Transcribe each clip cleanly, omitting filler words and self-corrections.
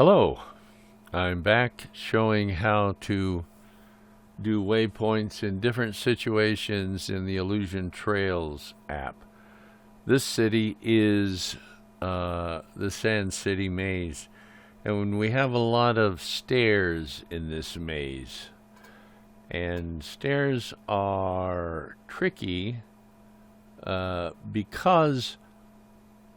Hello, I'm back showing how to do waypoints in different situations in the Illusion Trails app. This city is the Sand City Maze, and when we have a lot of stairs in this maze, and stairs are tricky because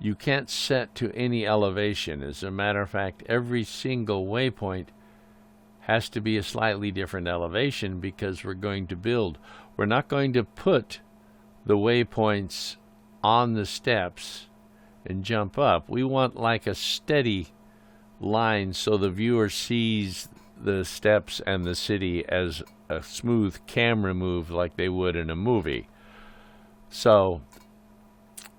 you can't set to any elevation. As a matter of fact, every single waypoint has to be a slightly different elevation because we're going to build. We're not going to put the waypoints on the steps and jump up. We want like a steady line so the viewer sees the steps and the city as a smooth camera move like they would in a movie. So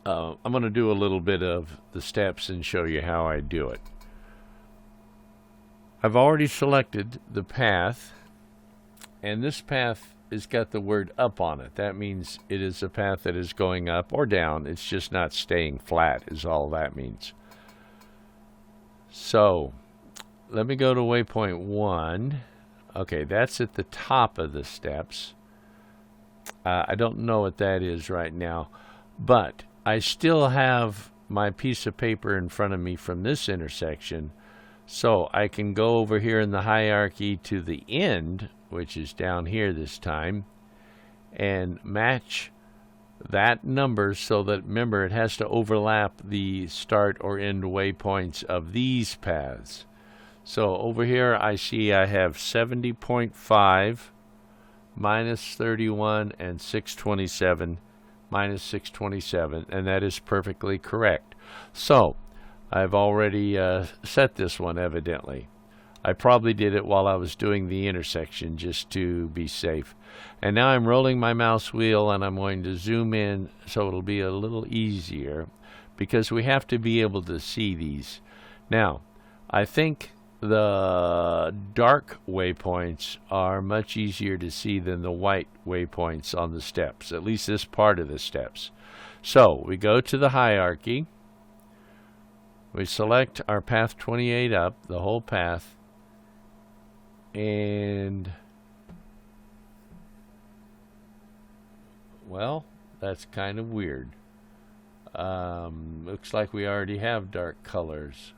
I'm going to do a little bit of the steps and show you how I do it. I've already selected the path, and this path has got the word up on it. That means it is a path that is going up or down. It's just not staying flat is all that means. So let me go to waypoint 1. Okay, that's at the top of the steps. I don't know what that is right now, but I still have my piece of paper in front of me from this intersection, so I can go over here in the hierarchy to the end, which is down here this time, and match that number so that, remember, it has to overlap the start or end waypoints of these paths. So over here I see I have 70.5 minus 31 and 627 minus 627, and that is perfectly correct. So I've already set this one evidently. I probably did it while I was doing the intersection just to be safe. And now I'm rolling my mouse wheel and I'm going to zoom in so it'll be a little easier because we have to be able to see these. Now, I think the dark waypoints are much easier to see than the white waypoints on the steps, at least this part of the steps. So we go to the hierarchy, we select our path 28 up, the whole path, and well, that's kind of weird. Looks like we already have dark colors.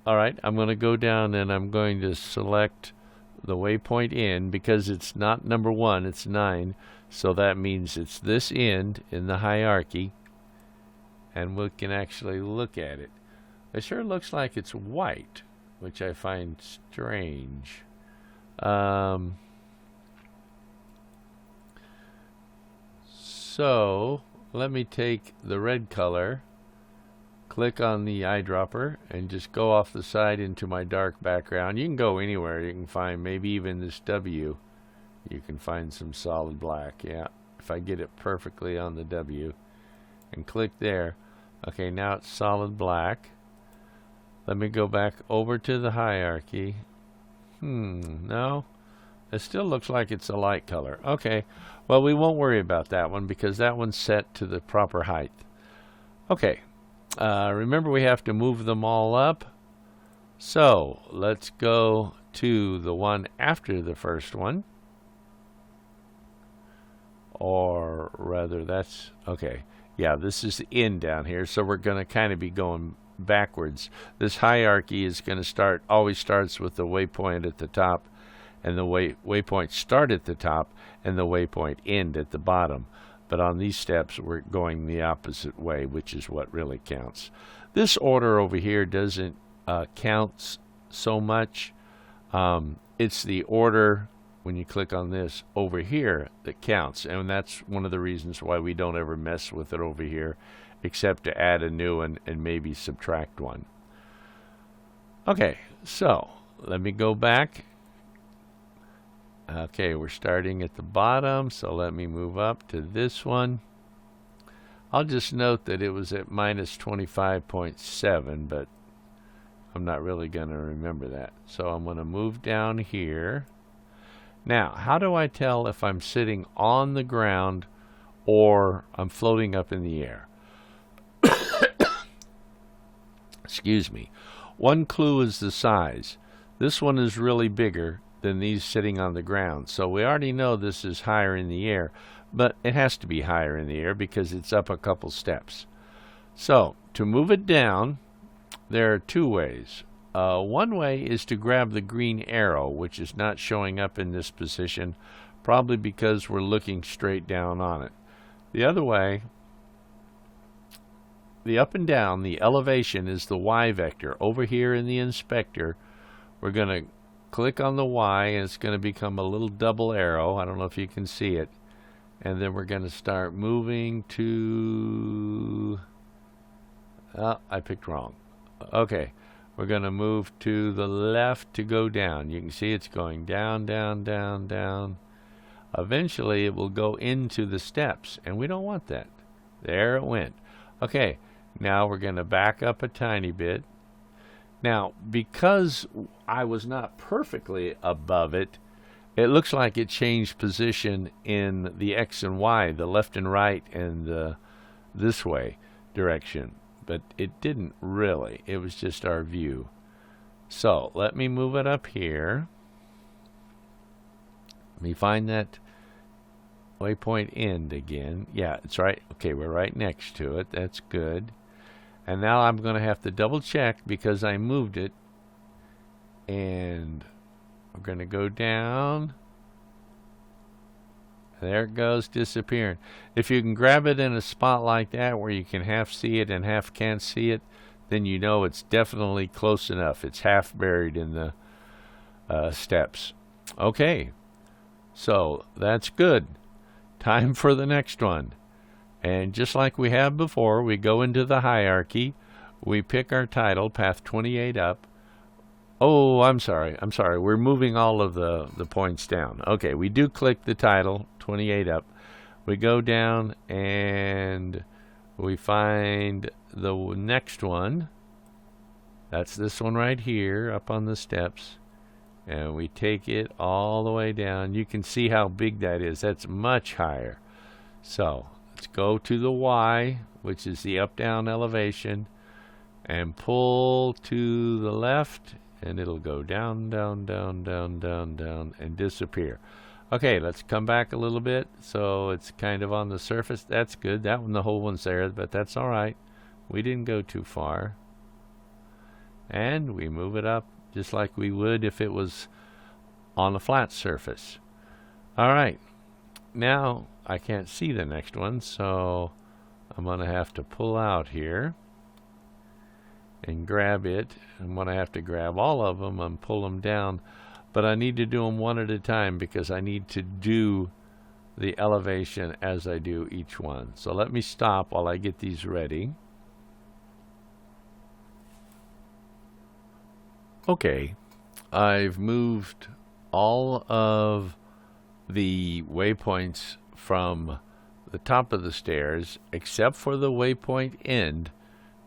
Alright, I'm going to go down and I'm going to select the waypoint end because it's not number 1, it's 9. So that means it's this end in the hierarchy. And we can actually look at it. It sure looks like it's white, which I find strange. So let me take the red color, click on the eyedropper, and just go off the side into my dark background. You can go anywhere. You can find maybe even this W. You can find some solid black. Yeah, if I get it perfectly on the W and click there. Okay, now it's solid black. Let me go back over to the hierarchy. No, it still looks like it's a light color. Okay, well, we won't worry about that one because that one's set to the proper height. Okay. Remember, we have to move them all up. So let's go to the one after the first one. Or rather, that's okay. Yeah, this is the end down here. So we're going to kind of be going backwards. This hierarchy is going to always starts with the waypoint at the top, and the waypoint start at the top, and the waypoint end at the bottom. But on these steps, we're going the opposite way, which is what really counts. This order over here doesn't count so much. It's the order, when you click on this, over here that counts. And that's one of the reasons why we don't ever mess with it over here, except to add a new one and maybe subtract one. Okay, so let me go back. Okay, we're starting at the bottom, so let me move up to this one. I'll just note that it was at minus 25.7, but I'm not really going to remember that. So I'm going to move down here. Now, how do I tell if I'm sitting on the ground or I'm floating up in the air? Excuse me. One clue is the size. This one is really bigger than these sitting on the ground. So we already know this is higher in the air, but it has to be higher in the air because it's up a couple steps. So to move it down, there are two ways. One way is to grab the green arrow, which is not showing up in this position, probably because we're looking straight down on it. The other way, the up and down, the elevation is the Y vector. Over here in the inspector, we're going to click on the Y, and it's going to become a little double arrow. I don't know if you can see it. And then we're going to start moving to... Oh, I picked wrong. Okay. We're going to move to the left to go down. You can see it's going down, down, down, down. Eventually, it will go into the steps, and we don't want that. There it went. Okay, now we're going to back up a tiny bit. Now, because I was not perfectly above it, it looks like it changed position in the X and Y, the left and right, and the this way direction. But it didn't really. It was just our view. So let me move it up here. Let me find that waypoint end again. Yeah, it's right. Okay, we're right next to it. That's good. And now I'm going to have to double check because I moved it. And we're going to go down. There it goes, disappearing. If you can grab it in a spot like that where you can half see it and half can't see it, then you know it's definitely close enough. It's half buried in the steps. Okay, so that's good. Time for the next one. And just like we have before, we go into the hierarchy. We pick our title, Path 28 up. Oh, I'm sorry. We're moving all of the points down. Okay, we do click the title, 28 up. We go down and we find the next one. That's this one right here up on the steps. And we take it all the way down. You can see how big that is. That's much higher. So let's go to the Y, which is the up-down elevation, and pull to the left. And it'll go down, down, down, down, down, down, and disappear. Okay, let's come back a little bit. So it's kind of on the surface. That's good. That one, the whole one's there, but that's all right. We didn't go too far. And we move it up just like we would if it was on a flat surface. All right. Now I can't see the next one, so I'm going to have to pull out here and grab it. I'm going to have to grab all of them and pull them down, but I need to do them one at a time because I need to do the elevation as I do each one. So let me stop while I get these ready. Okay, I've moved all of the waypoints from the top of the stairs except for the waypoint end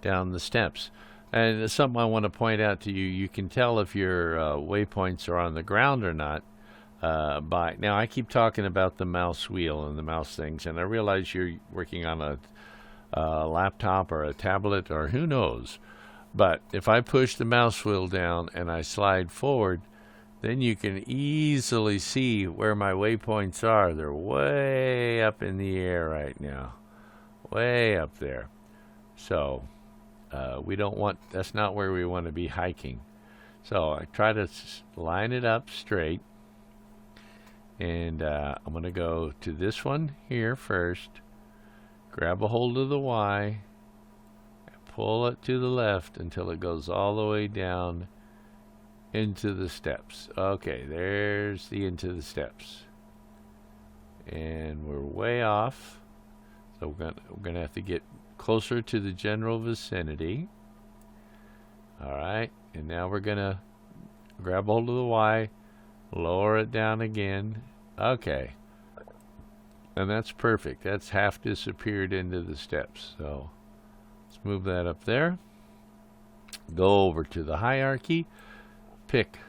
down the steps. And it's something I want to point out to you. You can tell if your waypoints are on the ground or not by... Now, I keep talking about the mouse wheel and the mouse things, and I realize you're working on a laptop or a tablet or who knows. But if I push the mouse wheel down and I slide forward, then you can easily see where my waypoints are. They're way up in the air right now. Way up there. So... we don't want, that's not where we want to be hiking. So I try to line it up straight. And I'm going to go to this one here first. Grab a hold of the Y. And pull it to the left until it goes all the way down into the steps. Okay, there's the into the steps. And we're way off. So we're going to have to get closer to the general vicinity. Alright, and now we're gonna grab hold of the Y, lower it down again. Okay, and that's perfect. That's half disappeared into the steps. So let's move that up there. Go over to the hierarchy, pick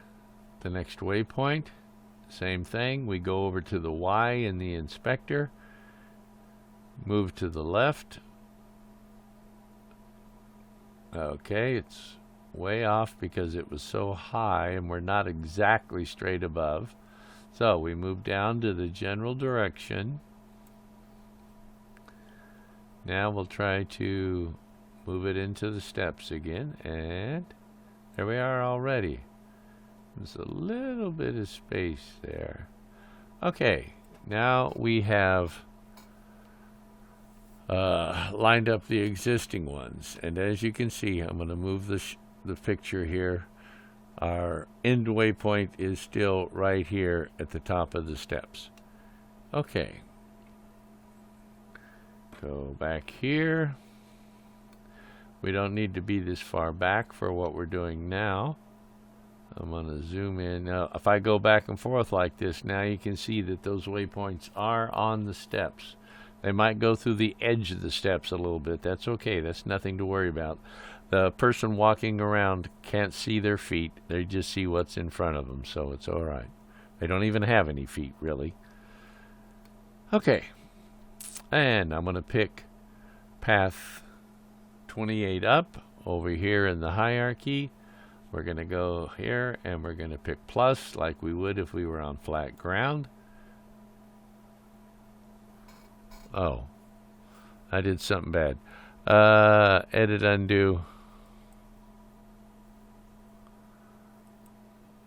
the next waypoint. Same thing, we go over to the Y in the inspector, move to the left. Okay, it's way off because it was so high and we're not exactly straight above. So we move down to the general direction. Now we'll try to move it into the steps again, and there we are already. There's a little bit of space there. Okay, now we have lined up the existing ones, and as you can see, I'm going to move the picture here. Our end waypoint is still right here at the top of the steps. Okay, go back here. We don't need to be this far back for what we're doing now. I'm going to zoom in. Now, if I go back and forth like this, now you can see that those waypoints are on the steps. They might go through the edge of the steps a little bit. That's okay. That's nothing to worry about. The person walking around can't see their feet. They just see what's in front of them, so it's all right. They don't even have any feet, really. Okay. And I'm going to pick path 28 up over here in the hierarchy. We're going to go here and we're going to pick plus like we would if we were on flat ground. Oh, I did something bad. Edit, undo.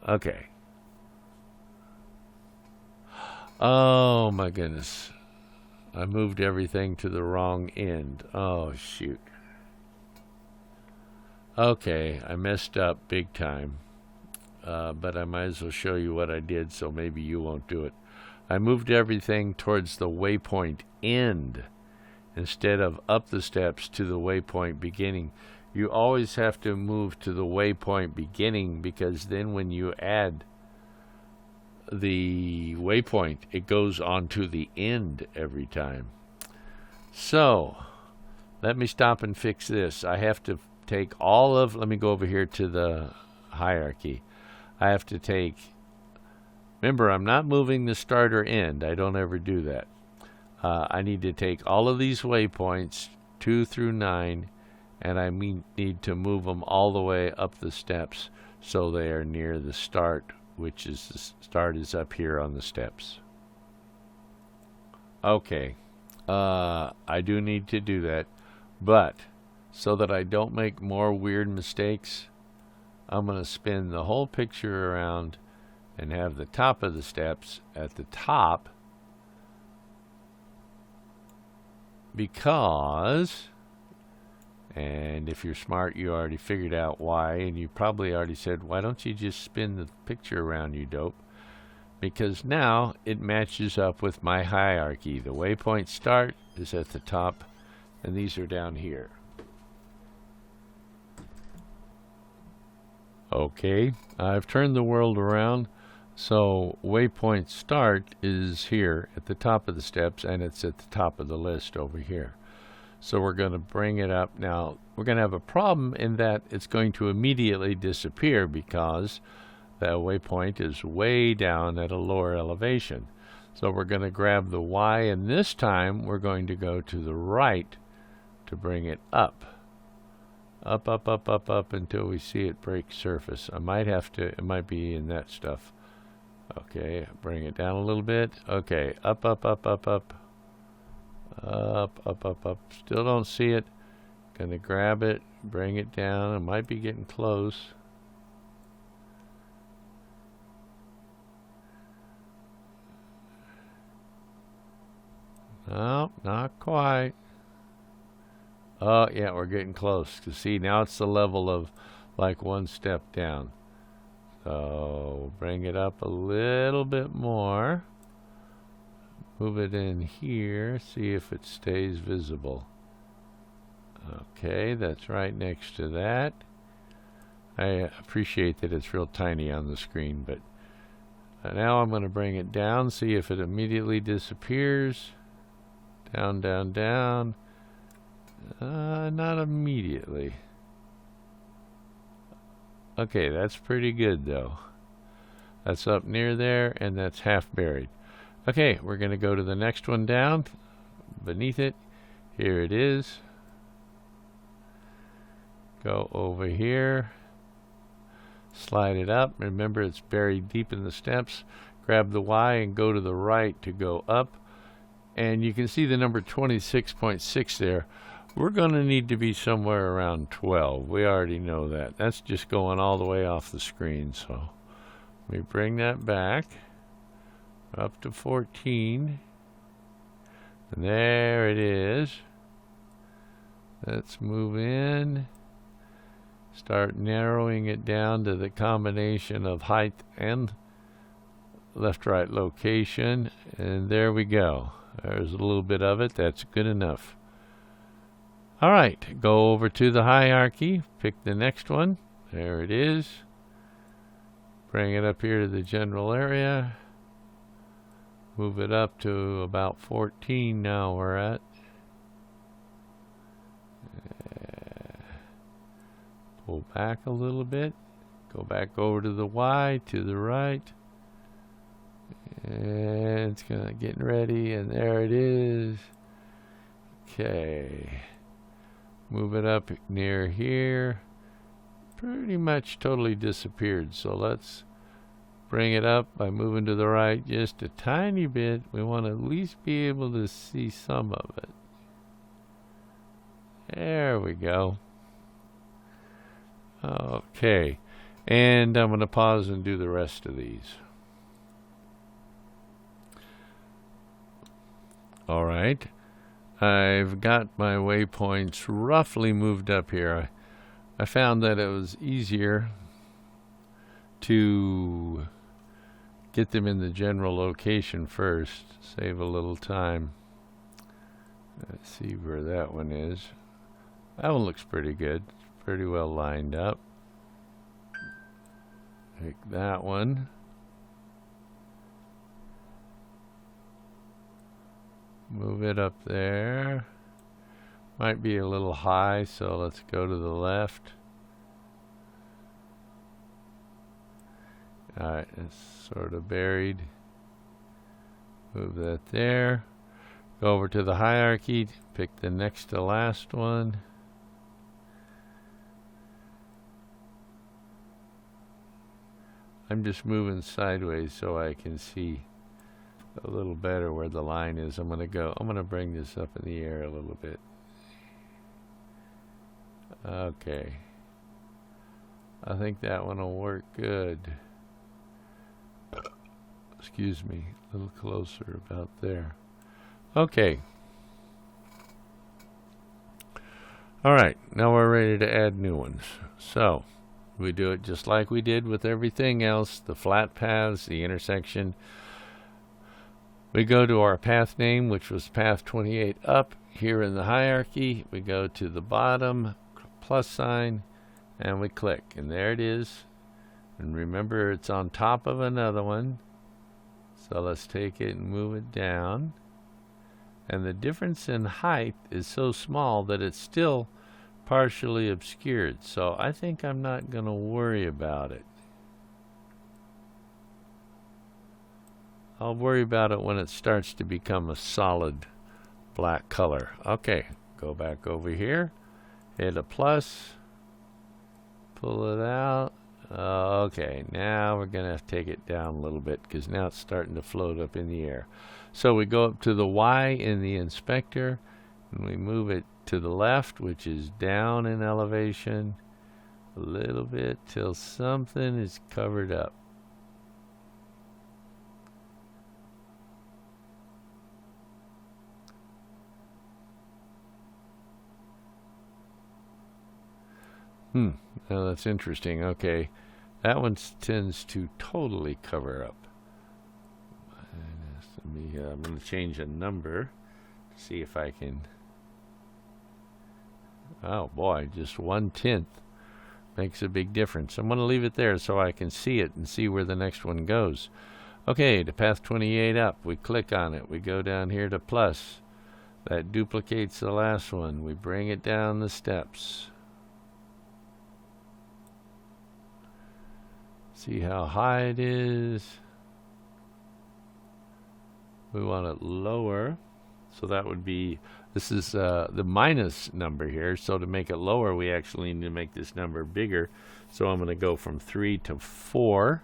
Okay. Oh my goodness. I moved everything to the wrong end. Oh shoot. Okay, I messed up big time. But I might as well show you what I did so maybe you won't do it. I moved everything towards the waypoint end instead of up the steps to the waypoint beginning. You always have to move to the waypoint beginning, because then when you add the waypoint, it goes on to the end every time. So let me stop and fix this. I have to take all of, let me go over here to the hierarchy. I have to take, remember, I'm not moving the start or end. I don't ever do that. I need to take all of these waypoints 2 through 9, and I need to move them all the way up the steps so they are near the start, which is the start is up here on the steps. Okay, I do need to do that, but so that I don't make more weird mistakes, I'm going to spin the whole picture around and have the top of the steps at the top, because, and if you're smart, you already figured out why, and you probably already said, why don't you just spin the picture around, you dope? Because now it matches up with my hierarchy. The waypoint start is at the top, and these are down here. Okay, I've turned the world around, so waypoint start is here at the top of the steps, and it's at the top of the list over here. So we're going to bring it up. Now, we're going to have a problem in that it's going to immediately disappear because the waypoint is way down at a lower elevation. So we're going to grab the Y, and this time we're going to go to the right to bring it up. Up, up, up, up, up until we see it break surface. I might have to, it might be in that stuff. Okay, bring it down a little bit. Okay, up, up, up, up, up. Up, up, up, up. Still don't see it. Gonna grab it, bring it down. It might be getting close. No, not quite. Oh, yeah, we're getting close. See, now it's the level of like one step down. So bring it up a little bit more. Move it in here. See if it stays visible. Okay, that's right next to that. I appreciate that it's real tiny on the screen, but now I'm going to bring it down. See if it immediately disappears. Down, down, down. Not immediately. Okay, that's pretty good though. That's up near there, and that's half buried. Okay, we're going to go to the next one down. Beneath it, here it is. Go over here. Slide it up. Remember, it's buried deep in the steps. Grab the Y and go to the right to go up. And you can see the number 26.6 there. We're going to need to be somewhere around 12. We already know that. That's just going all the way off the screen. So we bring that back up to 14. And there it is. Let's move in. Start narrowing it down to the combination of height and left-right location. And there we go. There's a little bit of it. That's good enough. All right, go over to the hierarchy. Pick the next one. There it is. Bring it up here to the general area. Move it up to about 14 now we're at. Pull back a little bit. Go back over to the Y to the right. And it's getting ready, and there it is. Okay. Move it up near here. Pretty much totally disappeared. So let's bring it up by moving to the right just a tiny bit. We want to at least be able to see some of it. There we go. Okay. And I'm going to pause and do the rest of these. All right. I've got my waypoints roughly moved up here. I found that it was easier to get them in the general location first, save a little time. Let's see where that one is. That one looks pretty good. It's pretty well lined up. Take that one. Move it up there. Might be a little high, so let's go to the left. Alright, it's sort of buried. Move that there. Go over to the hierarchy. Pick the next to last one. I'm just moving sideways so I can see a little better where the line is. I'm going to bring this up in the air a little bit. Okay. I think that one will work good. Excuse me, a little closer about there. Okay. All right, now we're ready to add new ones. So we do it just like we did with everything else, the flat paths, the intersection. We go to our path name, which was path 28 up. Here in the hierarchy, we go to the bottom, plus sign, and we click. And there it is. And remember, it's on top of another one. So let's take it and move it down. And the difference in height is so small that it's still partially obscured. So I think I'm not going to worry about it. I'll worry about it when it starts to become a solid black color. Okay, go back over here, hit a plus, pull it out. Okay, now we're going to have to take it down a little bit because now it's starting to float up in the air. So we go up to the Y in the inspector and we move it to the left, which is down in elevation a little bit till something is covered up. Now that's interesting. Okay, that one tends to totally cover up. I'm going to change a number to see if I can. Oh boy, just 1/10 makes a big difference. I'm going to leave it there so I can see it and see where the next one goes. Okay, to path 28 up, we click on it. We go down here to plus. That duplicates the last one. We bring it down the steps. See how high it is. We want it lower, so that would be This is the minus number here, so to make it lower, we actually need to make this number bigger. So I'm going to go from 3 to 4.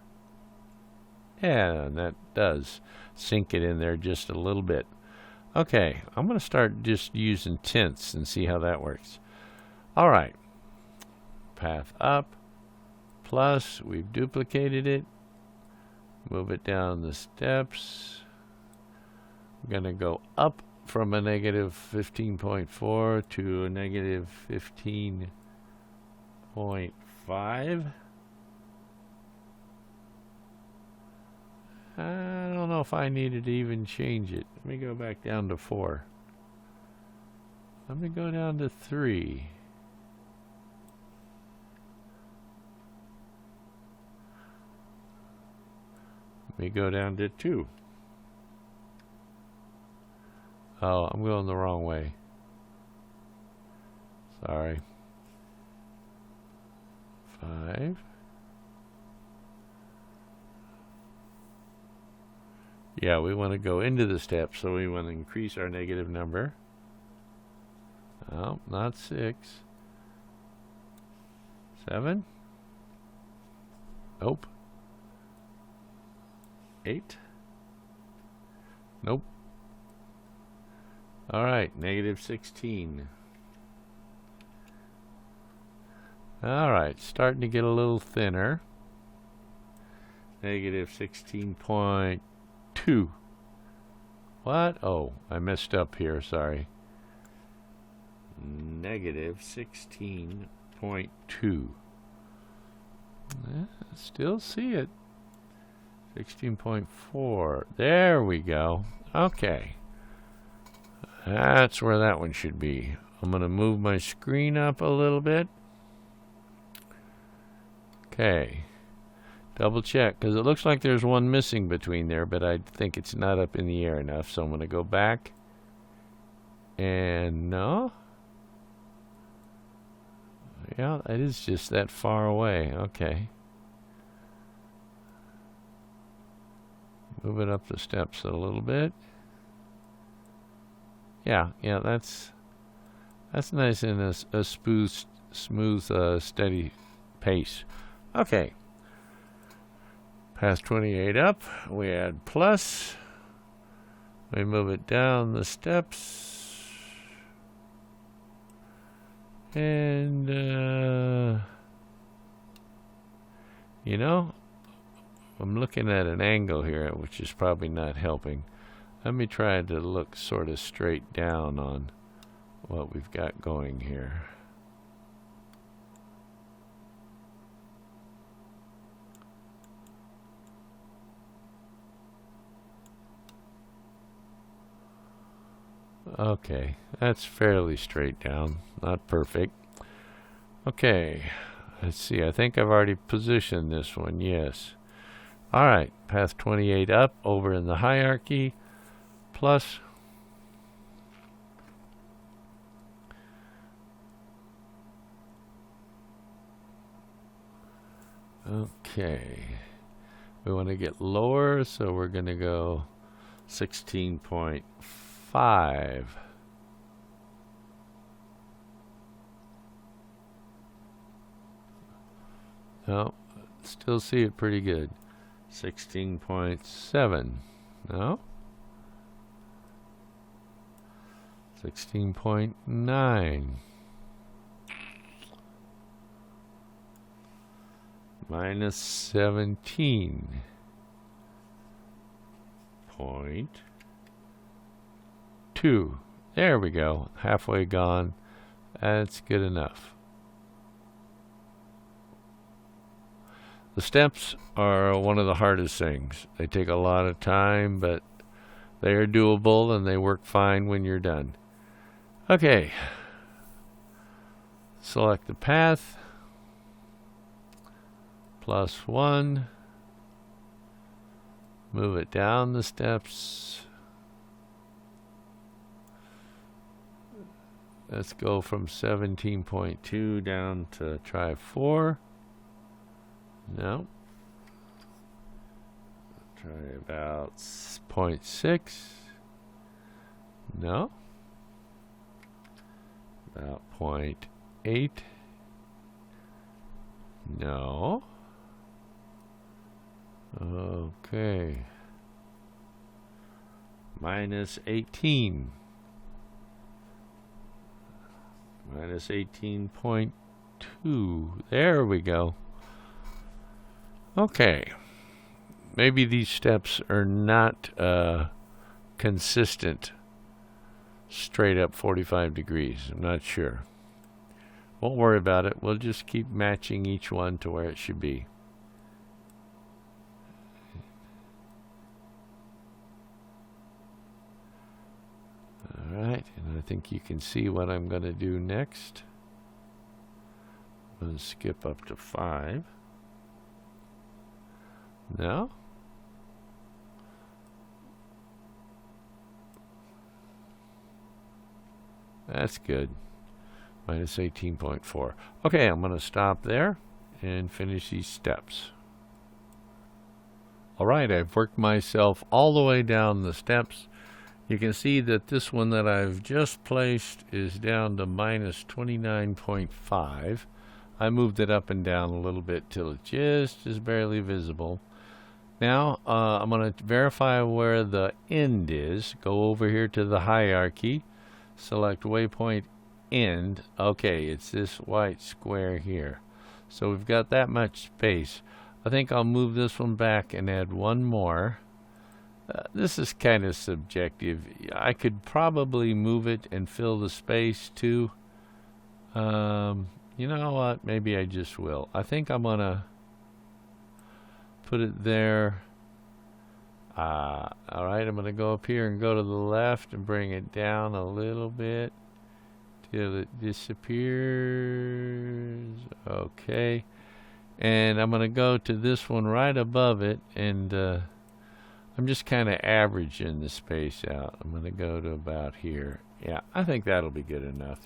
And that does sink it in there just a little bit. Okay, I'm going to start just using tenths and see how that works. All right, path up, plus, we've duplicated it. Move it down the steps. I'm going to go up from a negative 15.4 to a negative 15.5. I don't know if I needed to even change it. Let me go back down to 4. Let me go down to 3. Let me go down to 2. Oh, I'm going the wrong way. Sorry. 5. Yeah, we want to go into the steps, so we want to increase our negative number. Oh, not 6. 7. Nope. 8. Nope. All right, negative 16. All right, starting to get a little thinner. Negative 16.2. What? Oh, I messed up here, sorry. Negative 16.2. Still see it. 16.4. There we go. Okay. That's where that one should be. I'm going to move my screen up a little bit. Okay. Double check, because it looks like there's one missing between there, but I think it's not up in the air enough, so I'm going to go back. And no. Yeah, it is just that far away. Okay. Move it up the steps a little bit. Yeah, that's nice in a smooth, steady pace. Okay. Past 28 up, we add plus. We move it down the steps. And, you know, I'm looking at an angle here, which is probably not helping. Let me try to look sort of straight down on what we've got going here. Okay, that's fairly straight down, not perfect. Okay, let's see, I think I've already positioned this one, yes. All right, path 28 up, over in the hierarchy, plus. Okay, we want to get lower, so we're going to go 16.5. No, still see it pretty good. 16.7. No? 16.9. Minus 17.2. There we go. Halfway gone. That's good enough. The steps are one of the hardest things. They take a lot of time, but they are doable and they work fine when you're done. Okay. Select the path. +1. Move it down the steps. Let's go from 17.2 down to try 4. No. Try about 0.6. No. About 0.8. No. Okay. Minus 18. Minus 18.2. There we go. Okay. Maybe these steps are not consistent straight up 45 degrees. I'm not sure. Won't worry about it. We'll just keep matching each one to where it should be. Alright, and I think you can see what I'm going to do next. I'm going to skip up to 5. No? That's good. Minus 18.4. Okay, I'm going to stop there and finish these steps. Alright, I've worked myself all the way down the steps. You can see that this one that I've just placed is down to minus 29.5. I moved it up and down a little bit till it just is barely visible. Now I'm going to verify where the end is. Go over here to the hierarchy. Select waypoint end. Okay, it's this white square here. So we've got that much space. I think I'll move this one back and add one more. This is kind of subjective. I could probably move it and fill the space too. You know what? Maybe I just will. I think I'm going to put it there. Alright, I'm going to go up here and go to the left and bring it down a little bit till it disappears. Okay. And I'm going to go to this one right above it, and I'm just kind of averaging the space out. I'm going to go to about here. Yeah, I think that'll be good enough.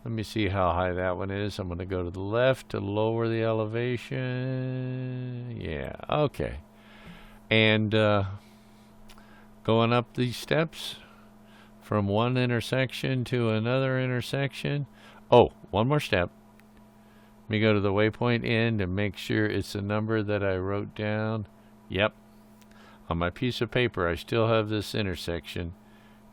Let me see how high that one is. I'm going to go to the left to lower the elevation. Yeah, okay. And going up these steps from one intersection to another intersection. Oh, one more step. Let me go to the waypoint end and make sure it's the number that I wrote down. Yep. On my piece of paper, I still have this intersection.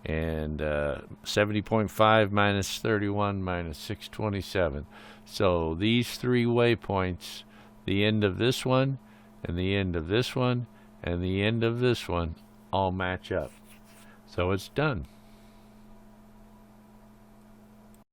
And 70.5 minus 31 minus 627. So these three waypoints, the end of this one, and the end of this one, and the end of this one, all match up. So it's done.